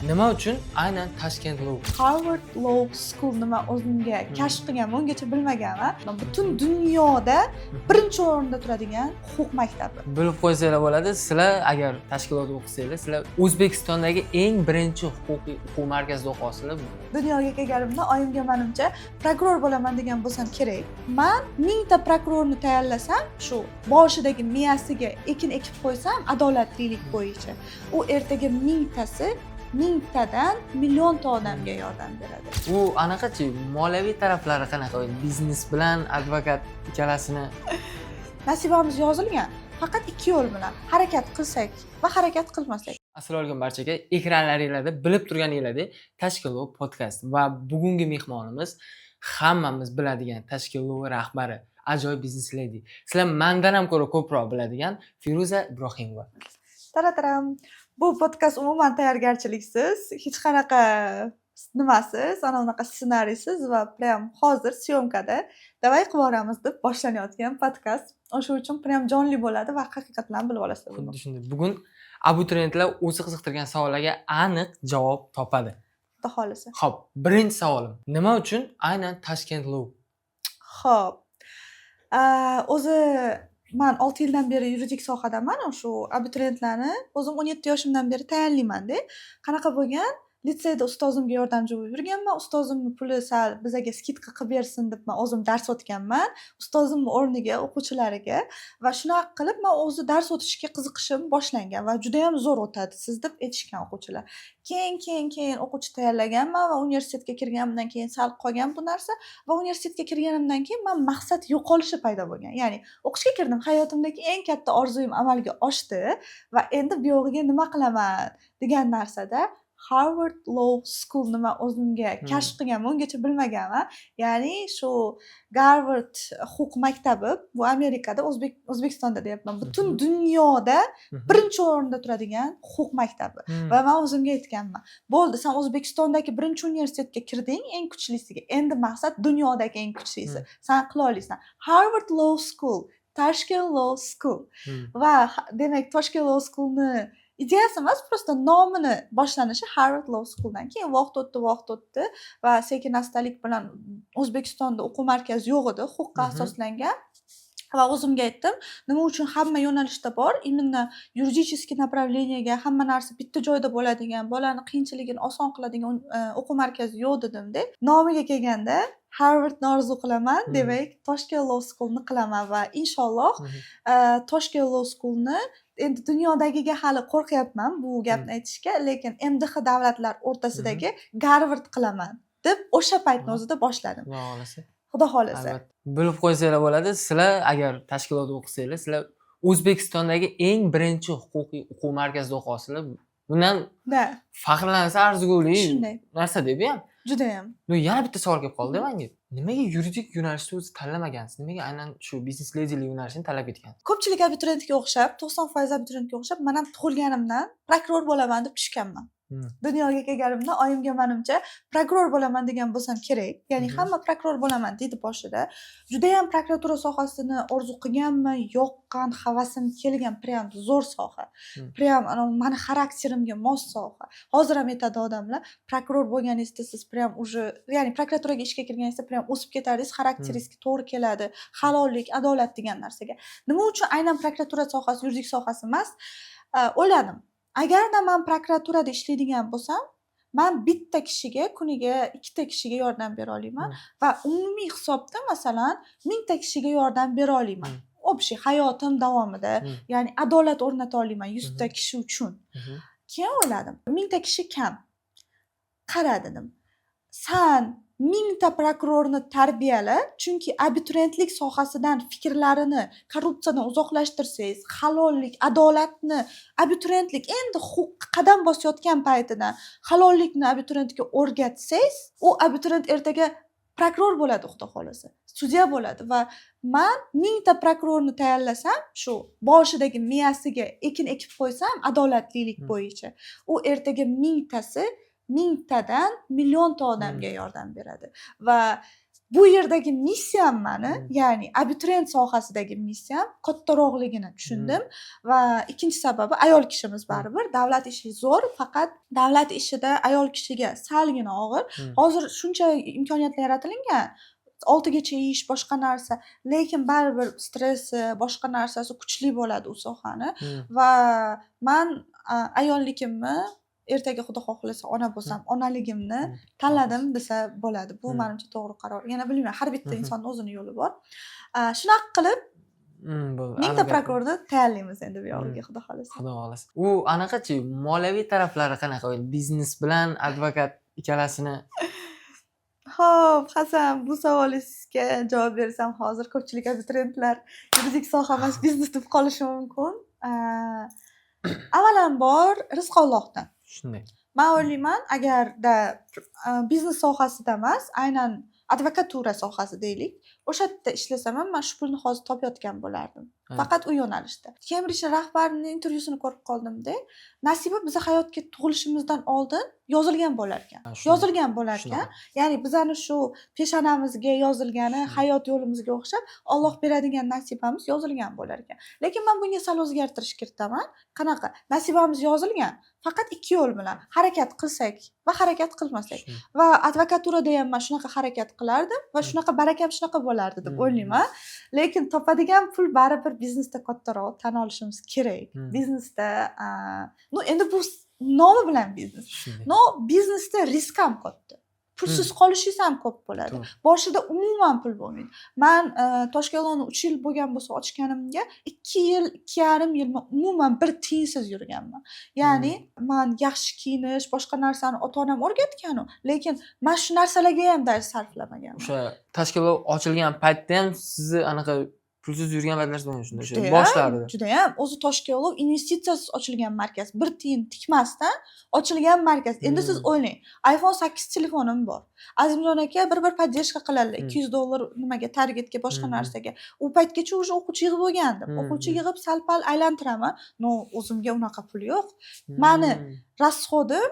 Nima uchun aynan Tashkent Law? Harvard Law School nima o'zimga kashf qilganman, ungacha bilmaganman. Butun dunyoda birinchi o'rinda turadigan huquq maktabi. Bilib qo'ysanglar bo'ladi, sizlar agar tashkilotda o'qisanglar, sizlar O'zbekistondagi eng birinchi huquqiy o'quv markazida o'qasizlar. Dunyoga kelganimda oyimga menimcha prokuror bo'laman degan bo'lsam kerak. Men 1000 ta prokurorni tayyorlasam, shu boshidagi miyasiga ekin ekib qo'ysam, adolatlilik bo'yicha, u ertaga 1000 tasi 1000 tadan millionta odamga yordam beradi. U anaqachi, moliyaviy taraflari qanaqa? Biznes bilan advokat ikkalasini Nasibamiz yozilgan. Faqat ikki yo'l bilan harakat qilsak va harakat qilmasak. Assalomu alaykum barchaga. Ekranlaringizda bilib turganinglardek Tashkilot podkast va bugungi mehmonimiz hammamiz biladigan Tashkilot rahbari, ajoyib biznes ledi. Sizlar mendan ham ko'ra ko'proq biladigan Firuza Ibrohimova. Tarataram. Bu podkast umuman tayyorgarchiliksiz, hech qanaqa nimasiz, ana unaqa ssenariysiz va prям hozir syomkada davay qilib deb boshlanayotgan podkast. O'sha uchun prям jonli bo'ladi va haqiqatan bilib olasizlar. Xuddi shunday. Bugun abituriyentlar o'zi qiziqtirgan savollarga aniq javob topadi. Xudo xolisa. Xo'p, birinchi savolim. Nima uchun aynan Tashkent Law? Xo'p. O'zi men 6 yildan beri yuridik sohadaman. Shu abituriyentlarni o'zim 17 yoshimdan beri tayyorlayman-da. Qanaqa bo'lgan? Litseyda ustozimga yordamchi bo'lib yurganman. Ustozimning puli sal bizga skidka qilib bersin deb men o'zim dars o'tganman. Ustozimning o'rniga o'quvchilariga va shunaqa qilib men o'zi dars o'tishga qiziqishim boshlangan va juda ham zo'r o'tadi siz deb aytishgan o'quvchilar. Keyin o'quvchi tayyorlaganman va universitetga kirganimdan keyin sal qolgan bu narsa va universitetga kirganimdan keyin men maqsad yo'qolishi paydo bo'lgan. Ya'ni o'qishga kirdim, hayotimdagi eng katta orzuyim amalga oshdi va endi bu yog'iga nima qilaman degan narsada Harvard Law School nima o'zimga kashf qilganman, ungacha bilmaganman. Ya'ni shu Harvard huquq maktabi bu Amerikada, O'zbekistonda deyapman. Butun dunyoda birinchi o'rinda turadigan huquq maktabi. Va men o'zimga aytganman. Bo'ldi, sen O'zbekistondagi birinchi universitetga kirding, eng kuchlisiga. Endi maqsad dunyodagi eng kuchlisi. Sen qila olasan. Harvard Law School, Tashkent Law School. Va demak, Tashkent Law Schoolni ideyasi emas, prosta nomini boshlanishi Harvard Law Schooldan. Keyin vaqt o'tdi va sekin-astalik bilan O'zbekistonda o'quv markazi yo'q edi, huquqqa asoslangan. Va o'zimga aytdim, nima uchun hamma yo'nalishda bor, именно yuridiskiy направлениyaga hamma narsa bitta joyda bo'ladigan, bolani qiyinchiligini oson qiladigan o'quv markazi yo'q dedim-da. Nomiga kelganda Harvardni orzu qilaman, demak Tashkent Law Schoolni qilaman va inshaalloh Tashkent Law Schoolni endi dunyodagiga hali qo'rqyapman bu gapni aytishga, lekin MDH davlatlar o'rtasidagi Harvard qilaman deb o'sha paytning o'zida boshladim. Xudo xolasa. Xudo xolasa. Bilib qo'ysanglar bo'ladi, sizlar agar tashkilotda o'qisanglar, sizlar O'zbekistondagi eng birinchi huquqiy o'quv markazida o'qasizlar. Bundan faxrlansa arzigulik narsa deb ham. Juda ham. Yana bitta savol kelib qoldi menga. Nimaga yuridik yo'nalishni o'zi tanlamagansiz? Nimaga aynan shu biznes ledilik yo'nalishini tanlab ketgansiz? Ko'pchilik abituriyentga o'xshab, 90% abituriyentga o'xshab, men ham tug'ilganimdan prokuror bo'laman deb tushganman. Dunyoga kelganimda oyimga menimcha prokuror bo'laman degan bo'lsam kerak. Ya'ni hamma prokuror bo'laman deydi boshida. Juda ham prokuratura sohasini orzu qilganman, yoqqan, havasim kelgan, prям zo'r soha. Prям meni xarakterimga mos soha. Hozir ham aytadi odamlar, prokuror bo'lganingizda siz prям уже, ya'ni prokuraturaga ishga kirganingizda prям o'sib ketardingiz, xarakteringizga to'g'ri keladi, halollik, adolat degan narsaga. Nima uchun aynan prokuratura sohasi, yuridik sohasi emas? O'yladim. Agarda men prokuraturada ishlaydigan bo'lsam, men bitta kishiga kuniga 2 ta kishiga yordam bera olaman va umumiy hisobda masalan 1000 ta kishiga yordam bera olaman. Общий hayotim davomida, ya'ni adolat o'rnata olaman 100 ta kishi uchun. Keyin o'yladim, 1000 ta kishi kam. Qara dedim. Sen 1000 ta prokurorni tarbiyala, chunki abituriyentlik sohasidan fikrlarini korrupsiyadan uzoqlashtirsangiz, halollik, adolatni, abituriyentlik endi huquq qadam bosayotgan paytidan halollikni abituriyentga o'rgatsangiz, u abituriyent ertaga prokuror bo'ladi, xudo xolasa. Sudya bo'ladi va men 1000 ta prokurorni tayyorlasam, shu boshidagi miyasiga ekin ekib qo'ysam, adolatlilik bo'yicha, u ertaga 1000 tasi 1000 tadan millionta odamga yordam beradi va bu yerdagi missiyam mani, ya'ni abituriyent sohasidagi missiyam kattaroqligini tushundim va ikkinchi sababi ayol kishimiz baribir. Davlat ishi zo'r, faqat davlat ishida ayol kishiga salgina og'ir. Hozir shuncha imkoniyatlar yaratilingan. 6 gacha ish, boshqa narsa, lekin baribir stressi, boshqa narsasi kuchli bo'ladi u sohani va men ayolligimni ertaga xudo xohlasa ona bo'lsam, onaligimni tanladim desa bo'ladi. Bu menimcha to'g'ri qaror. Yana bilmayman, har bitta insonning o'zining yo'li bor. Shunaqa qilib mingta prokurorni tayyorlaymiz endi bu yog'iga xudo xohlasa. Xudo xohlasa. U anaqachi moliyaviy taraflari qanaqa? Biznes bilan advokat ikkalasini Xo'p, Hasan, bu savolingizga javob bersam hozir ko'pchilik abituriyentlar yuridik soha emas, biznes deb qolishi mumkin. Avvalambor rizq Allohdan. shunday. Men o'ylayman, agarda biznes sohasida emas, aynan advokatura sohasi deylik, o'sha yerda ishlasam ham men shu pulni hozir topayotgan bo'lardim. Faqat u yo'nalishda. Cambridge rahbarining intervyusini ko'rib qoldim-da, nasiba biza hayotga tug'ilishimizdan oldin yozilgan bo'lar ekan. Yozilgan bo'lar ekan. Ya'ni bizani shu peshonamizga yozilgani, hayot yo'limizga o'xshab Alloh beradigan nasibamiz yozilgan bo'lar ekan. Lekin men bunga sal o'zgartirish kiritaman. Qanaqa? Nasibamiz yozilgan, faqat ikki yo'l bilan harakat qilsak va harakat qilmasak. Va advokaturada ham men shunaqa harakat qilardim va shunaqa barakam shunaqa bo'lardi deb o'ylayman. Lekin topadigan pul baribir biznesda kattaroq tan olishimiz kerak. Biznesda endi bu nomi bilan biznes. No, biznesda risk ham katta. Pulsiz qolishingiz ham ko'p bo'ladi. Boshida umuman pul bo'lmaydi. Men Toshkentni 3 yil bo'lgan bo'lsa ochganimga 2 yil, 2,5 yil umuman bir tiyinsiz yurganman. Ya'ni men yaxshi kiyinish, boshqa narsani ota-onam o'rgatgan-u, lekin men shu narsalarga ham dars sarflamaganman. O'sha tashkilot ochilgan paytda ham sizni anaqa pulsiz yurgan paytlar shunda o'sha boshlarida. Juda ham o'zi Toshkentda investitsiyasiz ochilgan markaz, bir tiyin tikmasdan ochilgan markaz. Endi siz o'ylang, iPhone 8 telefonim bor. Azimjon aka bir podдержка qiladilar, $200 nimaga, targetga, boshqa narsaga. U paytgacha уже o'quvchi yig'ib bo'lgandim. O'quvchi yig'ib sal-pal aylantiraman. No, o'zimga unaqa pul yo'q. Mani rasxodim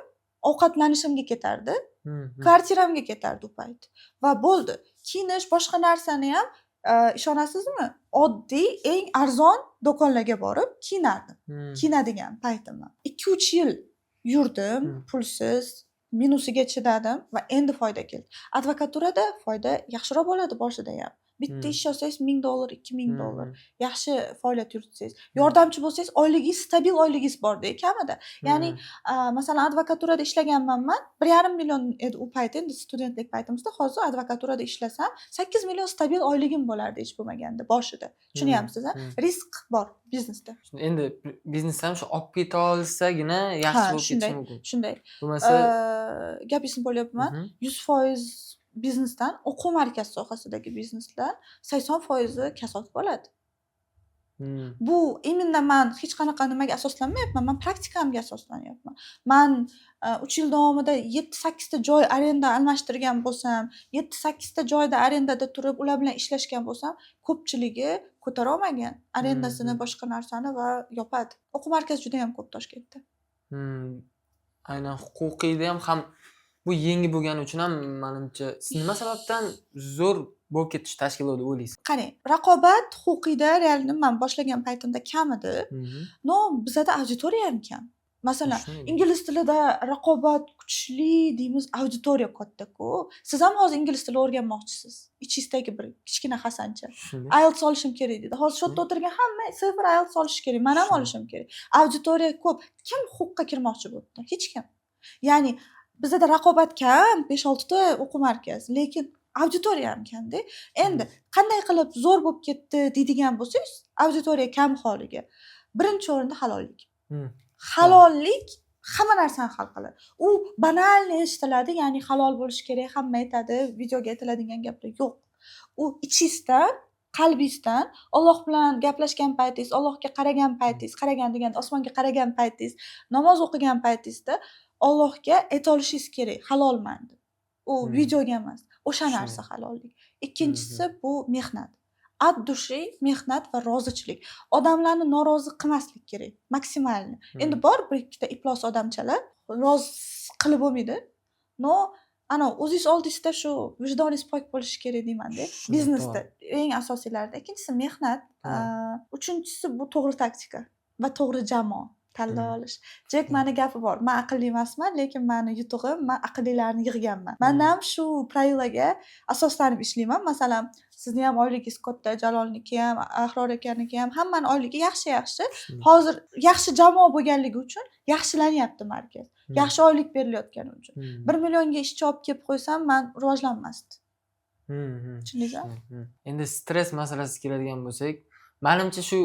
ovqatlanishimga ketardi. Kvartiramga ketardi u payt. Va bo'ldi. Kiyinish, boshqa narsani ham ishonasizmi? Oddiy eng arzon do'konlarga borib kiyinardim. Kiyinadigan paytimda. 2-3 yil yurdim, pulsiz, minusiga chidadim va endi foyda keldi. Advokaturada foyda yaxshiroq bo'ladi boshida ham. Bitta ish olsangiz $1000, $2000. Yaxshi faoliyat yuritsangiz, yordamchi bo'lsangiz, oyligingiz, stabil oyligingiz borda kamida. Ya'ni, masalan, advokaturada ishlaganman men, 1,5 million edi u payt, endi studentlik paytimizda. Hozir advokaturada ishlasam, 8 million stabil oyligim bo'lardi hech bo'lmaganda boshida. Tushunyapsiz-a? Risk bor biznesda. Endi biznesda ham shu olib keta olsagina yaxshi bo'lib ketishi mumkin. Shunday. Bo'lmasa gapingizni bo'lyapman. 100% biznesdan o'quv markaz sohasidagi bizneslar 80% kasod bo'ladi. Bu imенно men hech qanaqa nimaga asoslanmayapman, men praktikamga asoslanyapman. Men 3 yil davomida 7-8 ta joy arenda almashtirgan bo'lsam, 7-8 ta joyda arendada turib, ular bilan ishlashgan bo'lsam, ko'pchiligi ko'tara olmagan arendasini, boshqa narsani va yopadi. O'quv markazi juda ham ko'p Toshkentda. Aynan huquqiyda ham bu yangi bo'lgani uchun ham menimcha nima sababdan zo'r bo'lib ketish tashkiloti deb o'ylaysiz? Qarang, raqobat huquqiyda realni men boshlagan paytimda kam edi. No, bizda auditoriya ham kam. Masalan, ingliz tilida raqobat kuchli deymiz, auditoriya katta-ku. Siz ham hozir ingliz tilini o'rganmoqchisiz. Ichingizdagi bir kichkina Hasancha. IELTS olishim kerak dedi. Hozir shu yerda o'tirgan hamma 0 IELTS olish kerak. Men ham olishim kerak. Auditoriya ko'p. Kim huquqqa kirmoqchi bo'ldi? Hech kim. Ya'ni bizda raqobat kam, 5-6 ta o'quv markazi, lekin auditoriya ham kamda. Endi qanday qilib zo'r bo'lib ketdi deydigan bo'lsangiz, auditoriya kam holiga. Birinchi o'rinda halollik. Halollik hamma narsani hal qiladi. U banalni eshitiladi, ya'ni halol bo'lish kerak, hamma aytadi, videoga aytiladigan gaplar yo'q. U ichingizdan, qalbingizdan Alloh bilan gaplashgan paytingiz, Allohga qaragan paytingiz, qaragan deganda osmonga qaragan paytingiz, namoz o'qigan paytingizda Allohga ayta olishingiz kerak, halolman deb. U videoga emas. O'sha narsa halollik. Ikkinchisi bu mehnat. Ad-dushi, mehnat va rozichilik. Odamlarni norozi qilmaslik kerak, maksimalni. Endi bor bir ikkita iflos odamchalar rozi qilib bo'lmaydi. No, ana o'zingiz oldingizda shu vijdoningiz pok bo'lishi kerak deymanda. Shuni Biznesda eng asosiylaridan. Ikkinchisi mehnat, uchinchisi bu to'g'ri taktika va to'g'ri jamoa tanlay olish. Jek mani gapi bor. Men aqlli emasman, lekin meni yutug'im men aqllilarni yig'ganman. Men ham shu pravilaga asoslanib ishlayman. Masalan, sizni ham oyligingiz katta, Jalolniki ham, Ahror akanniki ham, hammani oyligi yaxshi. Hozir yaxshi jamoa bo'lganligi uchun yaxshilanyapti markaz. Yaxshi oylik berilayotgani uchun. 1 millionga ishchi olib kelib qo'ysam, men rivojlanmasdi. Tushundingizmi? Endi stress masalasiga keladigan bo'lsak, menimcha shu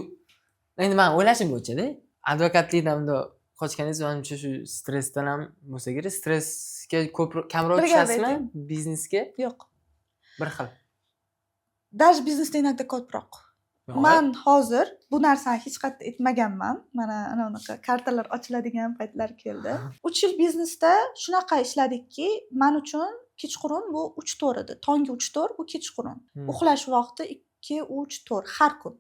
endi men o'ylashim bo'yicha-da, advokatlikdan bundoq qochganingiz menimcha shu stressdan ham bo'lsa kerak. Stressga kamroq tushasizmi biznesga? Yo'q. Bir xil. Даже biznesdan inakda ko'proq. Men hozir bu narsani hech qayerda aytmaganman. Mana anaqa kartalar ochiladigan paytlar keldi. 3 yil biznesda shunaqa ishladikki, men uchun kechqurun bu 3-4 edi. Tongi 3-4, bu kechqurun. Uxlash vaqti 2-3-4 har kun.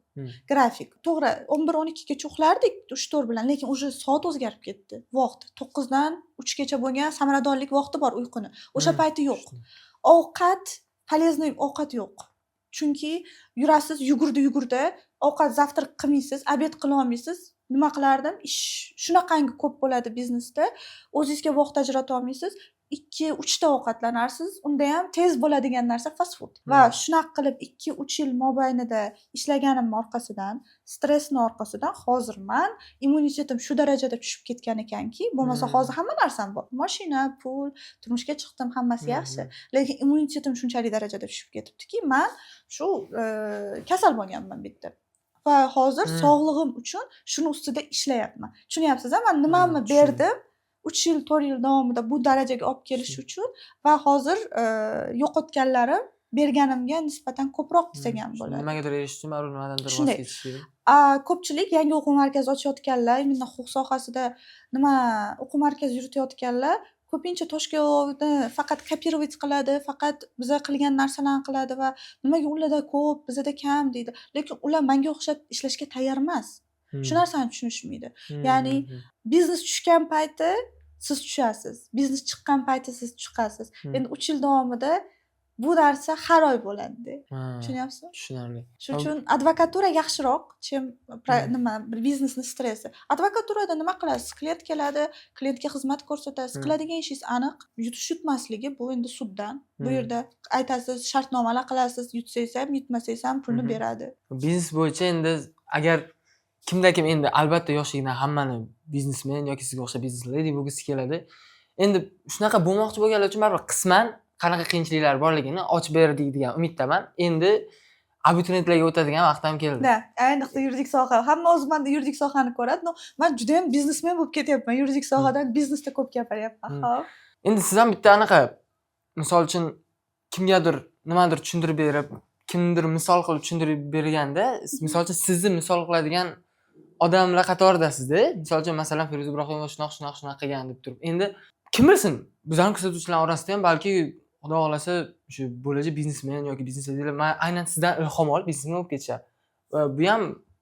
Grafik. To'g'ri, 11-12 gacha uxlardik 3-4 bilan, lekin уже soat o'zgarib ketdi. Vaqt 9 dan 3 gacha bo'lgan samaradorlik vaqti bor uyquni. O'sha payti yo'q. Ovqat, полезный ovqat yo'q. Chunki yurasiz, yugurdi, ovqat zavtrak qilmaysiz, obed qila olmaysiz. Nima qilardim? Ish shunaqangi ko'p bo'ladi biznesda. O'zingizga vaqt ajrata olmaysiz. 2-3 ta ovqatlanarsiz. Unda ham tez bo'ladigan narsa fast food. Va shunaqa qilib 2-3 yil mobaynida ishlaganim orqasidan, stressning orqasidan hozir men immunitetim shu darajada tushib ketgan ekanki, bo'lmasa hozir hamma narsam bor. Mashina, pul, turmushga chiqdim, hammasi yaxshi. Lekin immunitetim shunchalik darajada tushib ketibdiki, men shu kasal bo'lganman bitta. Va hozir sog'lig'im uchun shuni ustida ishlayapman. Tushunyapsiz-a? Men nimani berdim? 3 yil, 4 yil davomida bu darajaga olib kelish uchun va hozir yo'qotganlarim berganimga nisbatan ko'proq desak ham bo'ladi. Nimagadir erishish uchun baribir nimadandir voz kechish kerak. Ko'pchilik yangi o'quv markazi ochayotganlar, immuniy huquq sohasida o'quv markazi yuritayotganlar ko'pincha Toshkentni faqat kopировать qiladi, faqat biza qilgan narsalarni qiladi va nimaga ularda ko'p, bizada kam deydi. Lekin ular menga o'xshab ishlashga tayyor emas. Shu narsani tushunishmaydi. Ya'ni biznes tushgan payti siz tushasiz. Biznes chiqqan payti siz chiqasiz. Endi 3 yil davomida bu narsa har oy bo'ladi. Tushunyapsizmi? Tushunarli. Shuning uchun advokatura yaxshiroq, chem biznesning stressi. Advokaturada nima qilasiz? Klient keladi, klientga xizmat ko'rsatasiz. Qiladigan ishingiz aniq. Yutish-yutmasligi bu endi suddan. Bu yerda aytasiz, shartnomalar qilasiz, yutsangiz ham, yutmasangiz ham pulni beradi. Biznes bo'yicha endi agar kimda-kim endi albatta yoshligidan hammani biznesmen yoki sizga o'xshab biznes lady bo'lgisi keladi. Endi shunaqa bo'lmoqchi bo'lganlar uchun baribir qisman qanaqa qiyinchiliklar borligini ochib berdik degan umiddaman. Endi abituriyentlarga o'tadigan vaqt ham keldi. Da, ayniqsa yuridik soha. Hamma o'zi menda yuridik sohani ko'radi. Men juda ham biznesmen bo'lib ketyapman. Yuridik sohadan biznesda ko'p gapiryapman. Xo'p. Endi siz ham bitta anaqa misol uchun kimgadir nimadir tushuntirib berib, kimdir misol qilib tushuntirib berganda, misol uchun sizni misol qiladigan odamlar qatoridasiz-da. Misol uchun masalan Feruz Ibrohimov shunaqa qilgan deb turib. Endi kim bilsin, bizning kuzatuvchilar orasida ham balki Xudo xolasa shu bo'lajak biznesmen yoki biznes liderlar aynan sizdan ilhom olib biznesmen bo'lib ketishadi. Va bu ham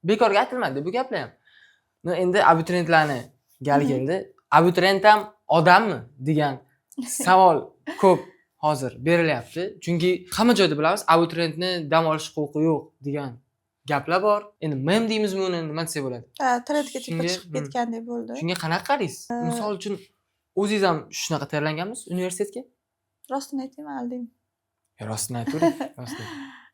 bekorga aytilmadi bu gaplar ham. Endi abituriyentlarni gali keldi. Abituriyent ham odammi degan savol ko'p hozir berilyapti. Chunki hamma joyda bilamiz, abituriyentni dam olish huquqi yo'q degan gaplar bor. Endi mem deymizmi uni, nima desa bo'ladi? Ha, tredga chiqib ketgandek bo'ldi. Shunga qanaqa qaraysiz? Misol uchun o'zingiz ham shunaqa tayyorlanganmisiz universitetga? Rostini aytaymi, alding. Rostini aytavering, rostini.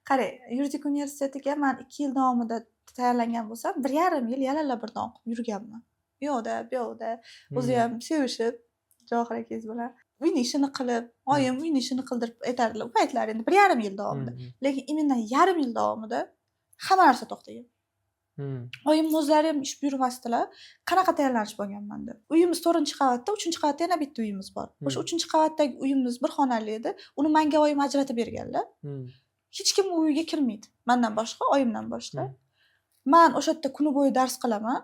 Qarang, yuridik universitetiga men 2 yil davomida tayyorlangan bo'lsam, 1,5 yil yalala birdan o'qib yurganman. Bu yoqda, o'zi ham sevishib, Johir akangiz bilan uyni ishini qilib, oyim uyni ishini qildirib aytardilar. U paytlar endi 1,5 yil davomida. Lekin imенно yarim yil davomida hamma narsa to'xtagan. Oyim o'zlari ham ish buyurmasdilar. Qanaqa tayyorlanish bo'lganmanda. Uyimiz 4-qavatda, 3-qavatda yana bitta uyimiz bor. O'sha 3-qavatdagi uyimiz bir xonali edi. Uni menga oyim ajratib berganlar. Hech kim u uyga kirmaydi. Mendan boshqa, oyimdan boshqa. Men o'sha yerda kuni bo'yi dars qilaman.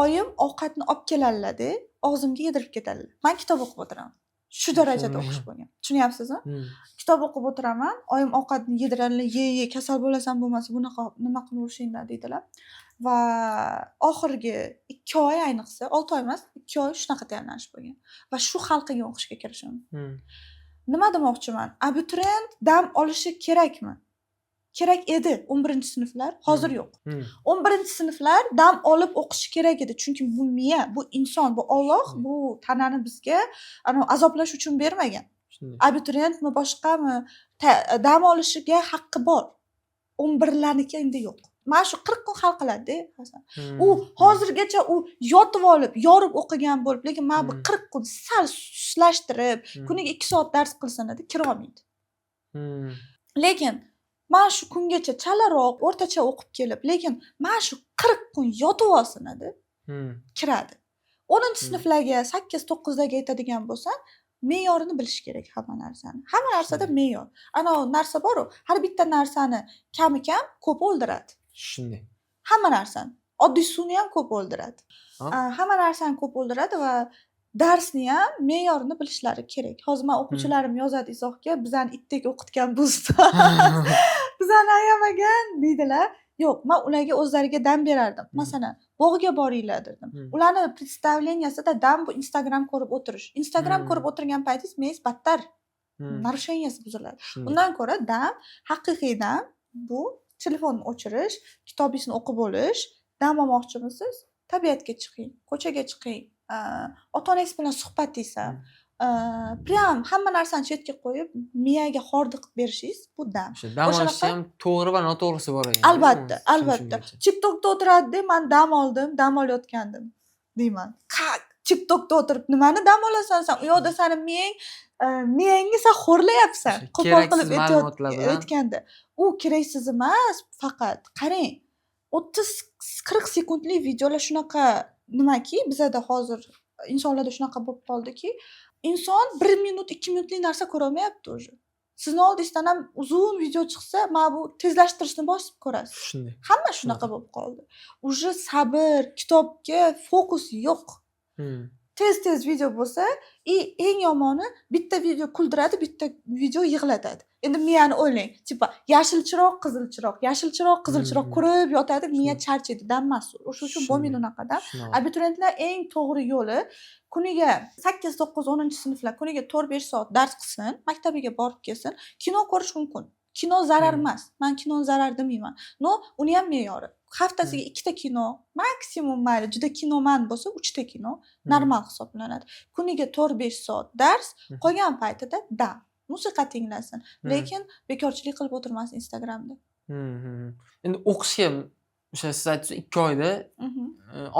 Oyim ovqatni olib keladilar-da, og'zimga yedirib ketadilar. Men kitob o'qib o'tiraman. Shu darajada o'qish bo'lgan. Tushunyapsizmi? Kitob o'qib o'tiraman, oyim ovqatni yediradilar, ye, kasal bo'lasan bo'lmasa bunaqa nima qilib urishinglar deydilar. Va oxirgi 2 oy ayniqsa, 6 oy emas, 2 oy shunaqa tayyorlanish bo'lgan. Va shu xalqiga o'qishga kirishim. Nima demoqchiman? Abituriyent dam olishi kerakmi? Kerak edi 11-sinflar, hozir yo'q. 11-sinflar dam olib o'qishi kerak edi, chunki bu miya, bu inson, bu Alloh bu tanani bizga azoblash uchun bermagan. Abituriyentmi boshqami dam olishiga haqqi bor. 11larniki endi yo'q. Mana shu 40 kun hal qiladi-da, Hasan. U hozirgacha u yotib olib, yorib o'qigan bo'lib, lekin mana bu 40 kun sal suslashtirib, kuniga 2 soat dars qilsin edi, kira olmaydi. Lekin mana shu kungacha chalaroq, o'rtacha o'qib kelib, lekin mana shu 40 kun yotib olsin edi, kiradi. 10-sinflarga 8-9daga aytadigan bo'lsam, me'yorini bilish kerak hamma narsani. Hamma narsada me'yor. Ana narsa bor-ku, har bitta narsani kam ko'p o'ldiradi. Shunday. Hamma narsani. Oddiy suvni ham ko'p o'ldiradi. Hamma narsani ko'p o'ldiradi va darsni ham me'yorini bilishlari kerak. Hozir men o'quvchilarim yozadi izohga, bizani itdek o'qitgan bu ustoz. Bizani ayamagan deydilar. Yo'q, men ularga o'zlariga dam berardim. Masalan, bog'ga boringlar dedim. Ularni представлениясida dam bu Instagram ko'rib o'tirish. Instagram ko'rib o'tirgan paytingiz mengiz battar narusheniyasi buziladi. Undan ko'ra dam, haqiqiy dam bu telefonni o'chirish, kitobingizni o'qib olish. Dam olmoqchimisiz? Tabiatga chiqing, ko'chaga chiqing. Ota-onangiz bilan suhbatingiz ham. Prям hamma narsani chetga qo'yib, miyaga hordiq berishingiz bu dam. Dam olish ham to'g'ri va noto'g'risi bor ekan. Albatta, albatta. TikTokda o'tiradi-da, men dam oldim, dam olayotgandim deyman. TikTokda o'tirib nimani dam olasan sen? U yoqda seni miyangni sen xo'rlayapsan. Qo'pol qilib aytganda. U keraksiz emas, faqat qarang. 30-40 sekundlik videolar shunaqa nimaki, bizada hozir insonlarda shunaqa bo'lib qoldiki, inson 1 minut, 2 minutlik narsa ko'ra olmayapti o'zi. Sizni oldingizdan ham uzun video chiqsa, mana bu tezlashtirishni bosib ko'rasiz. Shunday. Hamma shunaqa bo'lib qoldi. Uje sabr, kitobga fokus yo'q. Tez video bo'lsa, eng yomoni bitta video kuldiradi, bitta video yig'latadi. Endi miyani o'ylang. Tipa yashil chiroq, qizil chiroq, yashil chiroq, qizil chiroq ko'rib yotadi, miya charchaydi, damas. O'sha uchun bo'lmaydi unaqadan. Abituriyentlar eng to'g'ri yo'li kuniga 8, 9, 10-sinflar kuniga 4-5 soat dars qilsin, maktabiga borib kelsin, kino ko'rish mumkin. Kino zarar emas. Men kinoni zarar demayman. No, uni ham me'yori. Haftasiga 2 ta kino, maksimum mayli, juda kinoman bo'lsa 3 ta kino normal hisoblanadi. Kuniga 4-5 soat dars, qolgan paytida dam. Musiqa tinglasin, lekin bekorchilik qilib o'tirmasin Instagramda. Endi o'qishga o'sha siz aytdingiz 2 oyda,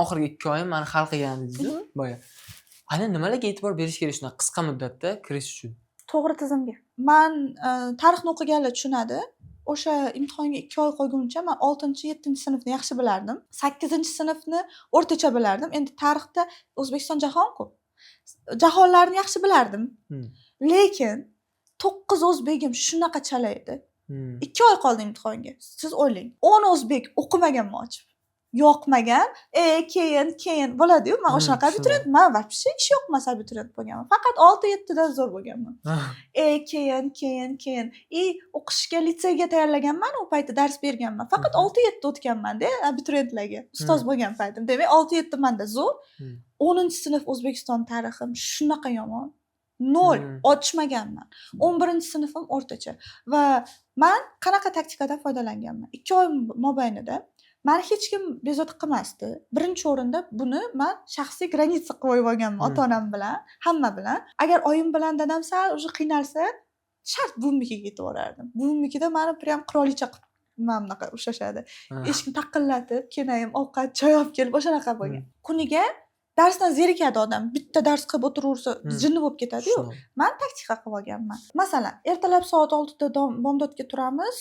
oxirgi 2 oyim meni hal qilgan dedingiz boya. Ana nimalarga e'tibor berish kerak shuna qisqa muddatda kirish uchun? To'g'ri tizimga. Men tarixni o'qiganlar tushunadi. O'sha imtihonga 2 oy qolguncha men 6-7-sinfni yaxshi bilardim. 8-sinfni o'rtacha bilardim. Endi tarixda O'zbekiston jahon-ku. Jahonlarni yaxshi bilardim. Lekin 9 o'zbegim shunaqa chala edi. 2 oy qoldi imtihonga. Siz o'ylang. 10 o'zbek o'qimaganmi ochib? Yoqmagan, keyin bo'ladi-yu. Men o'shanaqa abituriyent, men вообще ish yoqmas abituriyent bo'lganman. Faqat 6-7 dan zo'r bo'lganman. Keyin. O'qishga litseyga tayyorlaganman, u paytda dars berganman. Faqat 6-7 o'tganman-da abituriyentlarga. Ustoz bo'lgan paytim. Demak, 6-7 menda zo'r. 10-sinf O'zbekiston tarixim shunaqa yomon. 0 ochmaganman. 11-sinfim o'rtacha va men qanaqa taktikadan foydalanganman? 2 oy mobaynida meni hech kim bezovta qilmasdi. Birinchi o'rinda buni men shaxsiy granitsa qo'yib olganman ota-onam bilan, hamma bilan. Agar oyim bilan dadam sal o'sha qiynalsa, shart buvimnikiga ketib borardim. Buvimnikida meni prям qirolicha qilib mana bunaqa ushlashadi. Eshikni taqillatib, kenayim ovqat, choy olib kelib o'shanaqa bo'lgan. Kuniga darsdan zerikadi odam. Bitta dars qilib o'tiraversa, jinni bo'lib ketadi-yu. Men taktika qilib olganman. Masalan, ertalab soat 6 da bomdodga turamiz,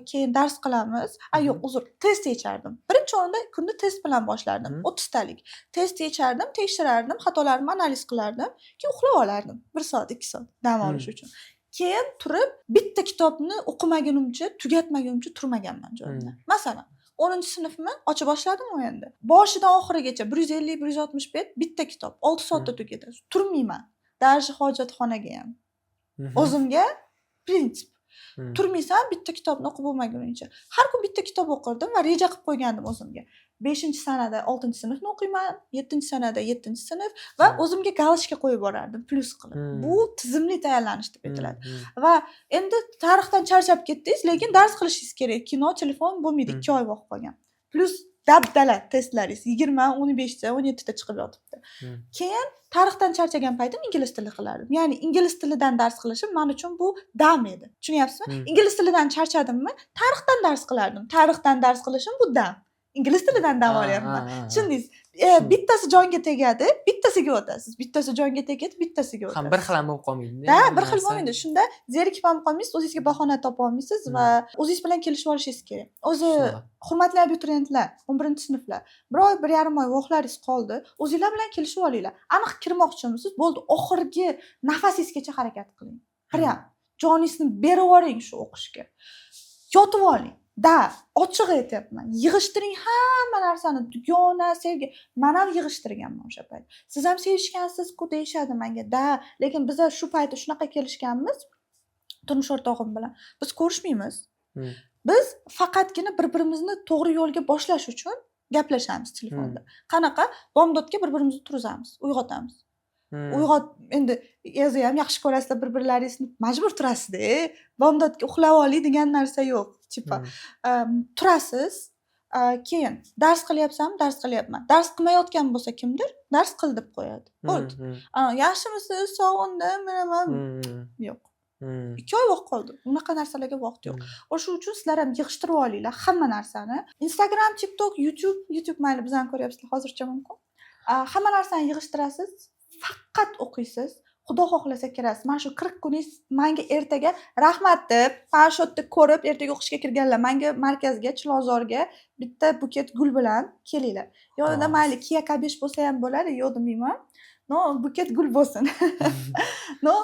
keyin dars qilamiz. Yo'q, uzr, test yechardim. Birinchi o'rinda kunni test bilan boshlardim. 30 talik. Test yechardim, tekshirardim, xatolarimni analiz qilardim, keyin uxlab olardim. 1 soat, 2 soat dam olish uchun. Keyin turib, bitta kitobni o'qimagunimcha, tugatmagunimcha turmaganman joyimda. Masalan, 10-sinfni ocha boshladim endi. Boshidan oxirigacha 150-160 bet bitta kitob 6 soatda tugatasiz. Turmayman. Даже hojatxonaga ham. O'zimga prinsip. Turmaysan bitta kitobni o'qib bo'lmaguningcha. Har kun bitta kitob o'qirdim va reja qilib qo'ygandim o'zimga. 5-sanada 6-sinfni o'qiyman, 7-sanada 7-sinf va o'zimga galashka qo'yib borardim, plus qilib. Bu tizimli tayyorlanish deb aytiladi. Va endi tarixdan charchab ketdingiz, lekin dars qilishingiz kerak. Kino, telefon bo'lmaydi, 2 oy vaqt qolgan. Plus dabdala testlaringiz 20, 15 ta, 17 ta chiqib yotibdi. Keyin tarixdan charchagan paytim ingliz tili qilardim. Ya'ni ingliz tilidan dars qilishim men uchun bu dam edi. Tushunyapsizmi? Ingliz tilidan charchadimmi, tarixdan dars qilardim. Tarixdan dars qilishim bu dam. Ingliz tilidan dam olyapman. Tushundingiz? Bittasi jonga tegadi, bittasiga o'tasiz. Bittasi jonga tegadi, bittasiga o'tasiz. Ham bir xil ham bo'lib qolmaydi. Da, bir xil bo'lmaydi. Shunda zerikib ham qolmaysiz, o'zingizga bahona topa olmaysiz va o'zingiz bilan kelishib olishingiz kerak. O'zi hurmatli abituriyentlar, 11-sinflar, bir oy, 1,5 oy vaqtlaringiz qoldi. O'zingizlar bilan kelishib olinglar. Aniq kirmoqchimisiz? Bo'ldi, oxirgi nafasingizgacha harakat qiling. Prям joningizni berib yuboring shu o'qishga. Yotib oling. Da, ochiq aytyapman. Yig'ishtiring hamma narsani, dugona, sevgi. Men ham yig'ishtirganman o'sha payt. Siz ham sevishgansiz-ku deyshadi menga. Da, lekin biz shu paytda shunaqa kelishganmiz turmush o'rtog'im bilan. Biz ko'rishmaymiz. Biz faqatgina bir-birimizni to'g'ri yo'lga boshlash uchun gaplashamiz telefonda. Qanaqa? Bomdodga bir-birimizni turg'izamiz, uyg'otamiz. Uyg'ot, endi o'zi ham yaxshi ko'rasizlar, bir-birlaringizni majbur turasizda. Bomdodga uxlab oling degan narsa yo'q. Tipa, turasiz, keyin dars qilyapsanmi? Dars qilyapman. Dars qilmayotgan bo'lsa kimdir, dars qil deb qo'yadi. Bo'ldi. Yaxshimisiz? Sog'indim, men yo'q. 2 oy vaqt qoldi. Unaqa narsalarga vaqt yo'q. O'sha uchun sizlar ham yig'ishtirib olinglar hamma narsani. Instagram, TikTok, YouTube mayli bizani ko'ryapsizlar, hozircha mumkin. Hamma narsani yig'ishtirasiz, faqat o'qiysiz. Xudo xohlasa kirasiz. Mana shu 40 kuningiz menga ertaga rahmat deb, mana shu yerda ko'rib, ertaga o'qishga kirganlar, menga markazga, Chilonzorga bitta buket gul bilan kelinglar. Yonida mayli Kia K5 bo'lsa ham bo'ladi, yo'q demayman. No, buket gul bo'lsin. No,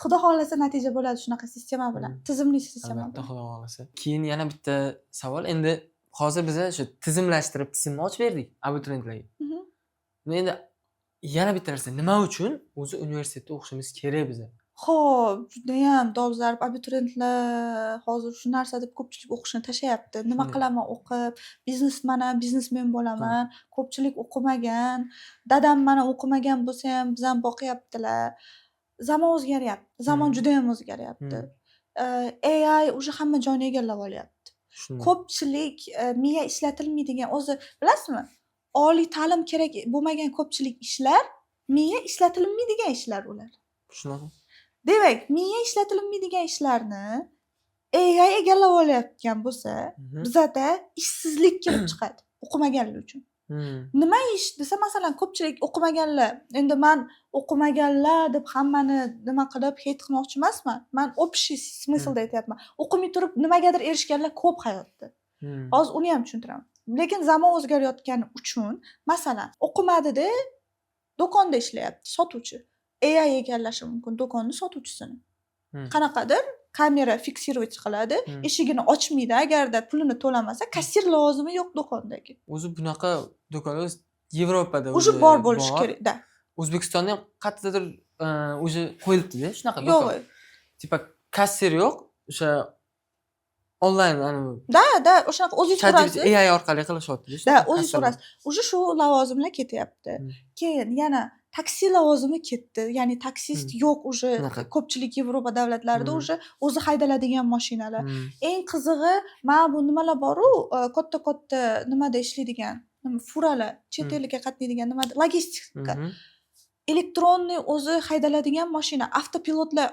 xudo xohlasa natija bo'ladi shunaqa sistema bilan. Tizimli sistema. Albatta, xudo xohlasa. Keyin yana bitta savol. Endi hozir biz shu tizimlashtirib, tizimni ochib berdik abituriyentlarga. Endi yana bitta narsa, nima uchun o'zi universitetda o'qishimiz kerak biza? Xo'p, juda ham dolzarb. Abituriyentlar hozir shu narsa deb ko'pchilik o'qishni tashlayapti. Nima qilaman o'qib, biznesmen bo'laman. Ko'pchilik o'qimagan. Dadam mana o'qimagan bo'lsa ham bizam boqyaptilar. Zamon o'zgaryapti. Zamon juda ham o'zgaryapti. AI уже hamma joyni egallab olyapti. Ko'pchilik miya ishlatilmaydigan, o'zi bilasizmi? Oliy ta'lim kerak bo'lmagan ko'pchilik ishlar miya ishlatilmaydigan ishlar ular. Shunaqa. Demak, miya ishlatilmaydigan ishlarni AI egallab olayotgan bo'lsa, bizada ishsizlik kelib chiqadi o'qimaganlar uchun. Nima ish desa, masalan, ko'pchilik o'qimaganlar, endi men o'qimaganlar deb hammani nima qilib hate qilmoqchi emasman. Men общий смыслda aytyapman. O'qimay turib nimagadir erishganlar ko'p hayotda. Hozir uni ham tushuntiraman. Lekin zamon o'zgarayotgani uchun, masalan, o'qimadi-da, do'konda ishlayapti, sotuvchi. AI egallashi mumkin do'konni sotuvchisini. Qanaqadir kamera fiksировать qiladi, eshigini ochmaydi, agarda pulini to'lamasa, kassir lavozimi yo'q do'kondagi. O'zi bunaqa do'konlar Yevropada o'zi bor bo'lishi kerak-da. O'zbekistonda ham qayerdadir o'zi qo'yilibdi-da, shunaqa do'kon. Yo'q. Tipa kassir yo'q, o'sha onlayn da o'shanaqa o'zingiz so'rasiz. AI orqali qilishyapti. Da, o'zingiz so'rasiz. O'sha shu lavozimlar ketyapti. Keyin yana taksi lavozimi ketdi. Ya'ni taksist yo'q o'sha ko'pchilik Yevropa davlatlarida o'zi haydaladigan mashinalar. Eng qizig'i, mana bu nimalar bor-ku, katta-katta nimada ishlaydigan, furalar, chet elga qatnaydigan nima, logistika. Elektronniy o'zi haydaladigan mashina, avtopilotlar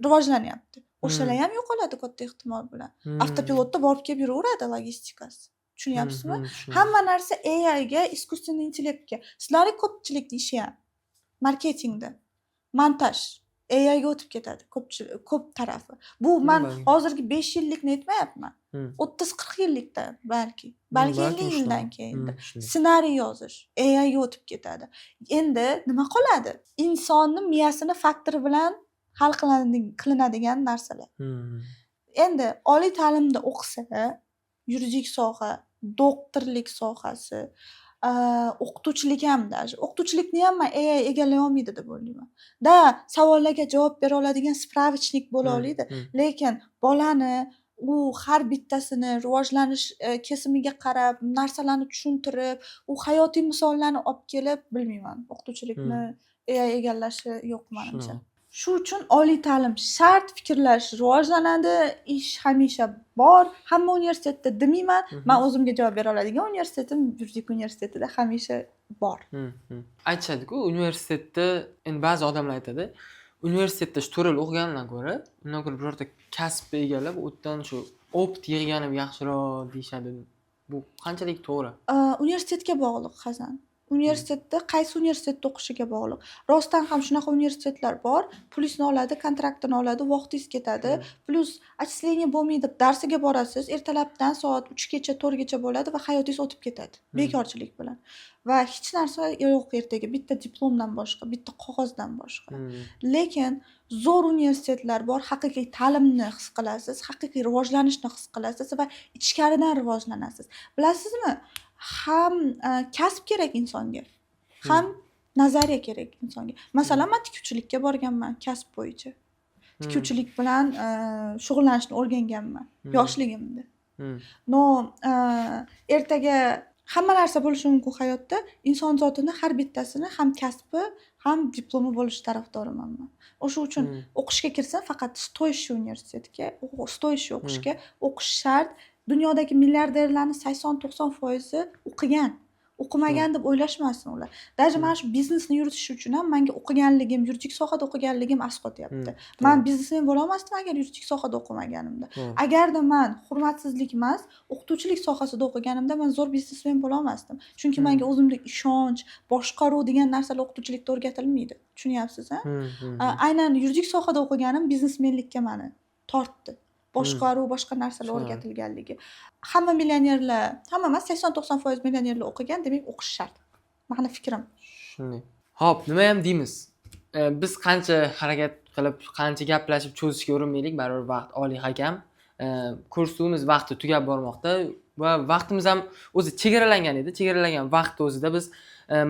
rivojlanyapti. O'shalar ham yo'qoladi katta ehtimol bilan. Avtopilotda borib kelib yuraveradi logistikasi. Tushunyapsizmi? Hamma narsa AI ga, искусственный intellektga. Sizlarning ko'pchilik ishi ham marketingda, montaj AI ga o'tib ketadi, ko'p tarafi. Bu men hozirgi 5 yillikni aytmayapman. 30-40 yillikdan balki 50 yildan keyin ssenariy yozish AI ga o'tib ketadi. Endi nima qoladi? Insonning miyasini faktor bilan hal qilinadigan narsalar. Endi oliy ta'limda o'qisa, yuridik soha, doktorlik sohasi, o'qituvchilik ham даже. O'qituvchilikni ham man AI egallay olmaydi deb o'ylayman. Savollarga javob bera oladigan spravочник bo'la oladi, lekin bolani u har bittasini rivojlanish kesimiga qarab, narsalarni tushuntirib, u hayotiy misollarni olib kelib, bilmayman, o'qituvchilikni AI egallashi yo'q menimcha. Shu uchun oliy ta'lim shart, fikrlash rivojlanadi, ish hamisha bor. Hamma universitetda demayman, men o'zimga javob bera oladigan universitetim yuridik universitetida hamisha bor. Aytishadi-ku, universitetda endi ba'zi odamlar aytadi, universitetda shu 4 yil o'qigandan ko'ra, undan ko'ra birorta kasb egallab, u yerdan shu opit yig'ganim yaxshiroq deyishadi. Bu qanchalik to'g'ri? Universitetga bog'liq Hazan. Universitetda qaysi universitetda o'qishiga bog'liq. Rostdan ham shunaqa universitetlar bor, pulingni oladi, kontraktini oladi, vaqtingiz ketadi, plus отчисление bo'lmaydi deb darsiga borasiz, ertalabdan soat 3 gacha, 4 gacha bo'ladi va hayotingiz o'tib ketadi bekorchilik bilan. Va hech narsa yo'q ertaga, bitta diplomdan boshqa, bitta qog'ozdan boshqa. Lekin zo'r universitetlar bor, haqiqiy ta'limni his qilasiz, haqiqiy rivojlanishni his qilasiz va ichkaridan rivojlanasiz. Bilasizmi? Ham kasb kerak insonga, ham nazariya kerak insonga. Masalan, men tikuvchilikka borganman kasb bo'yicha. Tikuvchilik bilan shug'ullanishni o'rganganman yoshligimda. No, ertaga hamma narsa bo'lishi mumkin hayotda. Inson zotini har bittasini ham kasbi, ham diplomi bo'lish tarafdoriman men. O'sha uchun o'qishga kirsa faqat stoyish universitetga, stoyish o'qishga o'qish shart. Dunyodagi milliarderlarning 80-90% o'qigan. O'qimagan deb o'ylashmasin ular. Даже men shu biznesni yuritish uchun ham menga o'qiganligim, yuridik sohada o'qiganligim asqotyapti. Men biznesmen bo'la olmasdim agar yuridik sohada o'qimaganimda. Agarda men hurmatsizlik emas, o'qituvchilik sohasida o'qiganimda men zo'r biznesmen bo'la olmasdim. Chunki menga o'zimda ishonch, boshqaruv degan narsalar o'qituvchilikda o'rgatilmaydi. Tushunyapsiz, ha? Aynan yuridik sohada o'qiganim biznesmenlikka meni tortdi. Boshqaruv, boshqa narsalar o'rgatilganligi. Hamma millionerlar, hamma emas, 80-90% millionerlar o'qigan, demak o'qish shart. Meni fikrim. Shunday. Xo'p, nima ham deymiz? Biz qancha harakat qilib, qancha gaplashib cho'zishga urinmaylik, baribir vaqt oliy hakam. Kursimiz vaqti tugab bormoqda va vaqtimiz ham o'zi chegaralangan edi. Chegaralangan vaqt o'zida biz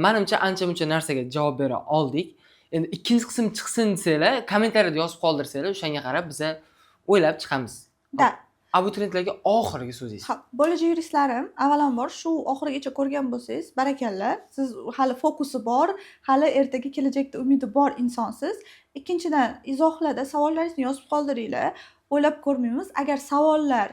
menimcha ancha-muncha narsaga javob bera oldik. Endi ikkinchi qism chiqsin desanglar, kommentariyada yozib qoldirsanglar, o'shanga qarab biz o'ylab chiqamiz. Abituriyentlarga oxirgi so'zingiz. Xo'p, bo'lajak yuristlarim, avvalambor shu oxirigacha ko'rgan bo'lsangiz, barakalla. Siz hali fokusi bor, hali ertaga kelajakda umidi bor insonsiz. Ikkinchidan, izohlarda savollaringizni yozib qoldiringlar. O'ylab ko'rmaymiz. Agar savollar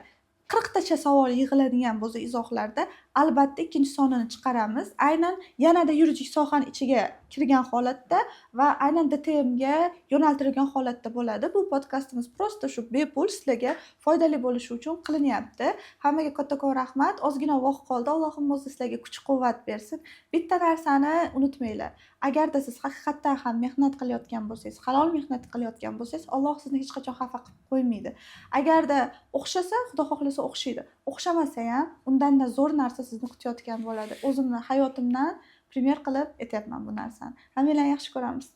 40 tacha savol yig'iladigan bo'lsa izohlarda, albatta ikkinchi sonini chiqaramiz. Aynan yanada yuridik sohaning ichiga kirgan holatda va aynan DTMga yo'naltirilgan holatda bo'ladi. Bu podkastimiz prosta shu bepul sizlarga foydali bo'lishi uchun qilinyapti. Hammaga kattakon rahmat. Ozgina vaqt qoldi. Allohim o'zi sizlarga kuch-quvvat bersin. Bitta narsani unutmanglar. Agarda siz haqiqatdan ham mehnat qilayotgan bo'lsangiz, halol mehnat qilayotgan bo'lsangiz, Alloh sizni hech qachon xafa qilib qo'ymaydi. Agarda o'xshasa, Xudo xohlasa o'xshaydi. O'xshamasa ham undan-da zo'r narsa sizni kutayotgan bo'ladi. O'zimni hayotimdan primer qilib aytyapman bu narsani. Hammanglarni yaxshi ko'ramiz.